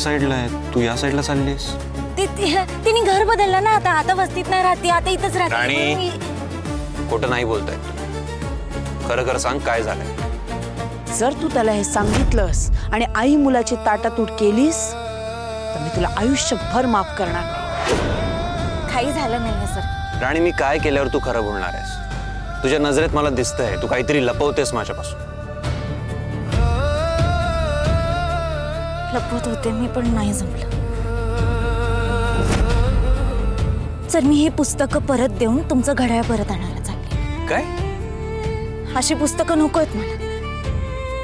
साईडला आहे, तू या साईडला चाललीस. तिने घर बदललं ना, आता वस्तीत नाही राहते, आता इथंच राहते. राणी, खोटं नाही बोलताय तू. खरं खरं सांग काय झालंय. जर तू त्याला हे सांगितलंस आणि आई मुलाची ताटातूट केलीस तर मी तुला आयुष्यभर माफ करणार नाही. काही झालं नाहीये सर. राणी, मी काय केल्यावर तू खरं बोलणार आहेस? तुझ्या नजरेत मला दिसतंय तू काहीतरी लपवतेस माझ्यापासून. लपवत होते मी, पण नाही जमलं. सर, मी ही पुस्तकं परत देऊन तुमचं घड्याळ परत आणायला चालले. काय? अशी पुस्तकं नकोत मला.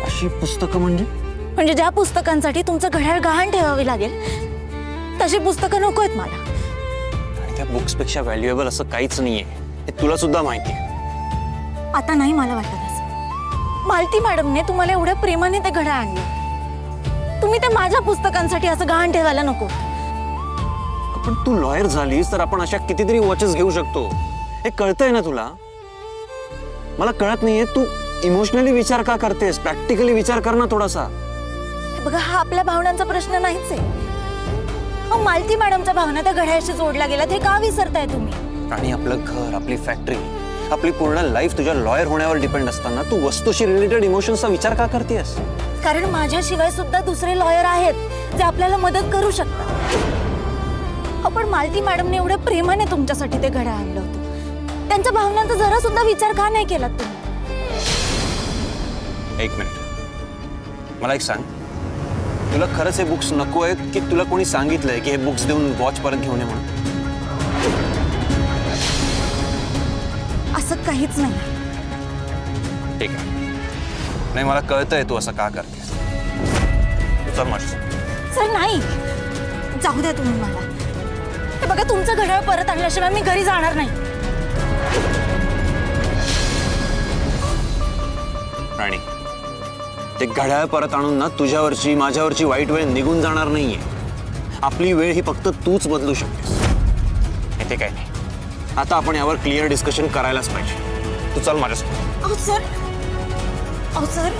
अशी पुस्तकं म्हणजे? ज्या पुस्तकांसाठी तुमचं घड्याळ गहाण ठेवावे लागेल तशी पुस्तकं नकोत मला. आणि त्या बुक्सपेक्षा व्हॅल्युएबल असं काहीच नाहीये, हे तुला सुद्धा माहिती आहे. आता नाही मला वाटत असं. मालती मॅडमने तुम्हाला एवढ्या प्रेमाने ते घड्याळ आणलं, तुम्ही ते माझ्या पुस्तकांसाठी असं गहाण ठेवायला नको. पण तू लॉयर झालीस तर आपण अशा कितीतरी वॉचेस घेऊ शकतो, हे कळतंय ना तुला? मला कळत नाहीये तू इमोशनली विचार का करतेस. प्रॅक्टिकली विचार कर ना थोडासा. बघा, हा आपल्या भावनांचा प्रश्न नाहीच आहे. मालती मॅडमच्या भावना त्या घड्याळाशी जोडल्या गेल्यात, हे का विसरताय तुम्ही? आणि आपलं घर, आपली फॅक्टरी, आपली पूर्ण लाईफ तुझ्या लॉयर होण्यावर डिपेंड असताना तू वस्तूशी रिलेटेड इमोशन्सचा विचार का करतेस? कारण माझ्याशिवाय सुद्धा दुसरे लॉयर आहेत जे आपल्याला मदत करू शकतात. पण मालती मॅडमने एवढ्या प्रेमाने तुमच्यासाठी ते घड्याळ आणलं होतं, त्यांच्या भावनांचा जरा सुद्धा विचार का नाही केला तुम्ही? एक मिनिट, मला एक सांग, तुला खरंच हे बुक्स नको आहेत की तुला कोणी सांगितलंय की हे बुक्स देऊन वॉच परत घेऊन ये म्हणून? असं काहीच नाही. ठीक आहे, नाही मला कळतंय तू असं का करतेस. चल माझ्यासोबत. सर नाही, जाऊ द्या तुम्ही मला. हे बघा, तुमचं घड्याळ परत आणल्याशिवाय मी घरी जाणार नाही. राणी, ते घड्याळ परत आणून ना तुझ्यावरची माझ्यावरची वाईट वेळ निघून जाणार नाहीये. आपली वेळ ही फक्त तूच बदलू शकतेस. येते काय नाही. आता आपण यावर क्लिअर डिस्कशन करायलाच पाहिजे. तू चल माझ्यासोबत. अहो सर,